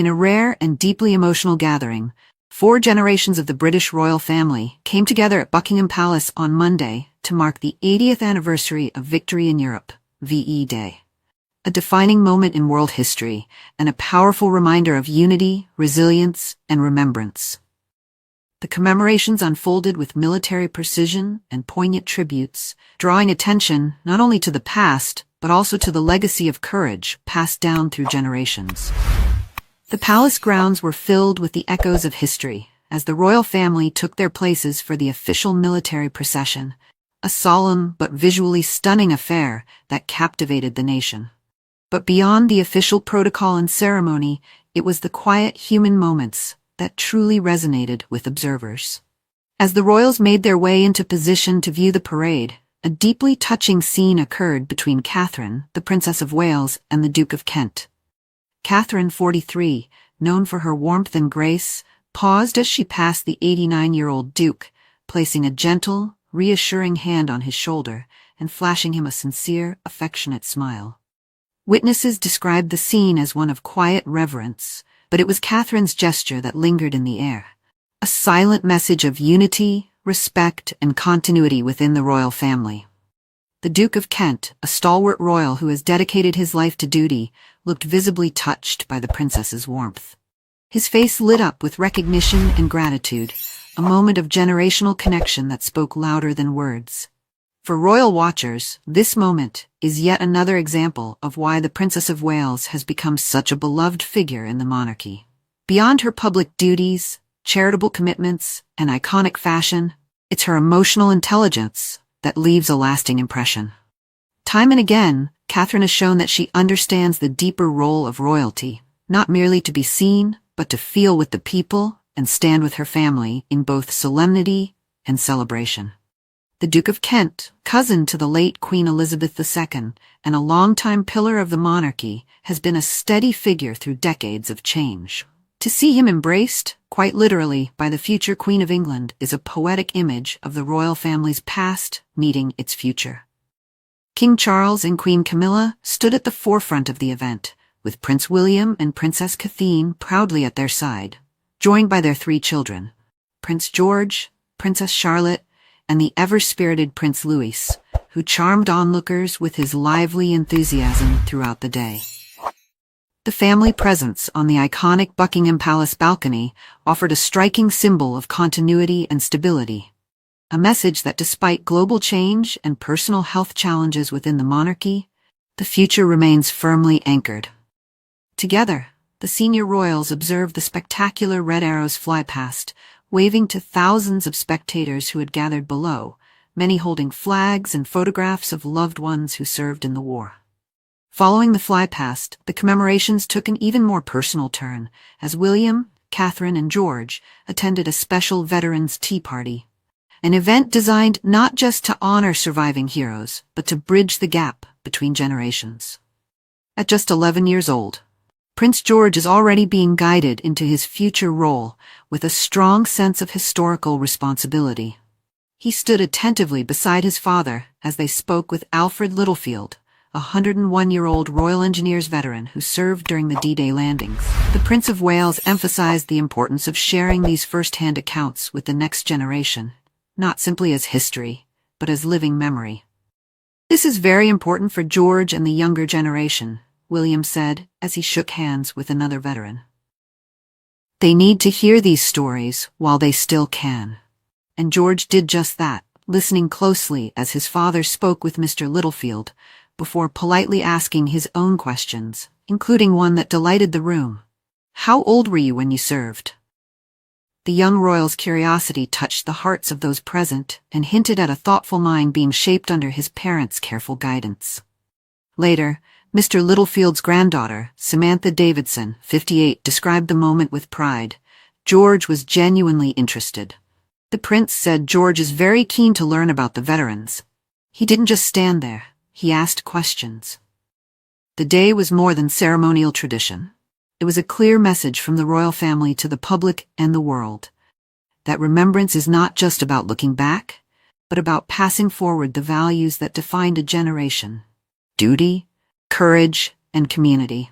In a rare and deeply emotional gathering, 4 generations of the British royal family came together at Buckingham Palace on Monday to mark the 80th anniversary of Victory in Europe, VE Day. A defining moment in world history and a powerful reminder of unity, resilience, and remembrance. The commemorations unfolded with military precision and poignant tributes, drawing attention not only to the past, but also to the legacy of courage passed down through generations. The palace grounds were filled with the echoes of history as the royal family took their places for the official military procession, a solemn but visually stunning affair that captivated the nation. But beyond the official protocol and ceremony, it was the quiet human moments that truly resonated with observers. As the royals made their way into position to view the parade, a deeply touching scene occurred between Catherine, the Princess of Wales, and the Duke of Kent. Catherine, 43, known for her warmth and grace, paused as she passed the 89-year-old Duke, placing a gentle, reassuring hand on his shoulder and flashing him a sincere, affectionate smile. Witnesses described the scene as one of quiet reverence, but it was Catherine's gesture that lingered in the air, a silent message of unity, respect, and continuity within the royal family. The Duke of Kent, a stalwart royal who has dedicated his life to duty, looked visibly touched by the princess's warmth. His face lit up with recognition and gratitude, a moment of generational connection that spoke louder than words. For royal watchers, this moment is yet another example of why the Princess of Wales has become such a beloved figure in the monarchy. Beyond her public duties, charitable commitments, and iconic fashion, it's her emotional intelligence that leaves a lasting impression. Time and again, Catherine has shown that she understands the deeper role of royalty, not merely to be seen, but to feel with the people and stand with her family in both solemnity and celebration. The Duke of Kent, cousin to the late Queen Elizabeth II, and a longtime pillar of the monarchy, has been a steady figure through decades of change. To see him embraced, quite literally, by the future Queen of England is a poetic image of the royal family's past meeting its future. King Charles and Queen Camilla stood at the forefront of the event, with Prince William and Princess Catherine proudly at their side, joined by their 3 children, Prince George, Princess Charlotte, and the ever-spirited Prince Louis, who charmed onlookers with his lively enthusiasm throughout the day. The family presence on the iconic Buckingham Palace balcony offered a striking symbol of continuity and stability, a message that despite global change and personal health challenges within the monarchy, the future remains firmly anchored. Together, the senior royals observed the spectacular red arrows fly past, waving to thousands of spectators who had gathered below, many holding flags and photographs of loved ones who served in the war. Following the flypast, the commemorations took an even more personal turn, as William, Catherine, and George attended a special Veterans Tea Party, an event designed not just to honor surviving heroes, but to bridge the gap between generations. At just 11 years old, Prince George is already being guided into his future role with a strong sense of historical responsibility. He stood attentively beside his father as they spoke with Alfred Littlefield, a 101-year-old Royal Engineers veteran who served during the D-Day landings. The Prince of Wales emphasized the importance of sharing these first-hand accounts with the next generation, not simply as history, but as living memory. "This is very important for George and the younger generation," William said as he shook hands with another veteran. "They need to hear these stories while they still can." And George did just that, listening closely as his father spoke with Mr. Littlefield, before politely asking his own questions, including one that delighted the room. "How old were you when you served?" The young royal's curiosity touched the hearts of those present and hinted at a thoughtful mind being shaped under his parents' careful guidance. Later, Mr. Littlefield's granddaughter, Samantha Davidson, 58, described the moment with pride. George was genuinely interested. The prince said George is very keen to learn about the veterans. He didn't just stand there, he asked questions. The day was more than ceremonial tradition. It was a clear message from the royal family to the public and the world, that remembrance is not just about looking back, but about passing forward the values that defined a generation: duty, courage, and community.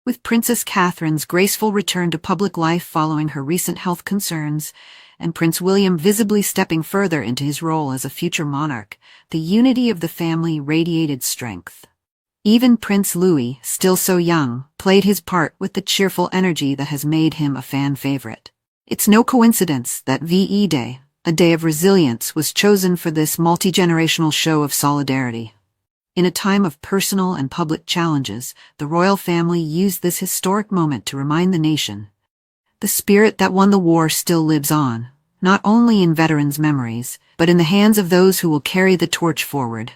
With Princess Catherine's graceful return to public life following her recent health concerns, and Prince William visibly stepping further into his role as a future monarch, the unity of the family radiated strength. Even Prince Louis, still so young, played his part with the cheerful energy that has made him a fan favorite. It's no coincidence that VE Day, a day of resilience, was chosen for this multi-generational show of solidarity. In a time of personal and public challenges, the royal family used this historic moment to remind the nation. The spirit that won the war still lives on, not only in veterans' memories, but in the hands of those who will carry the torch forward.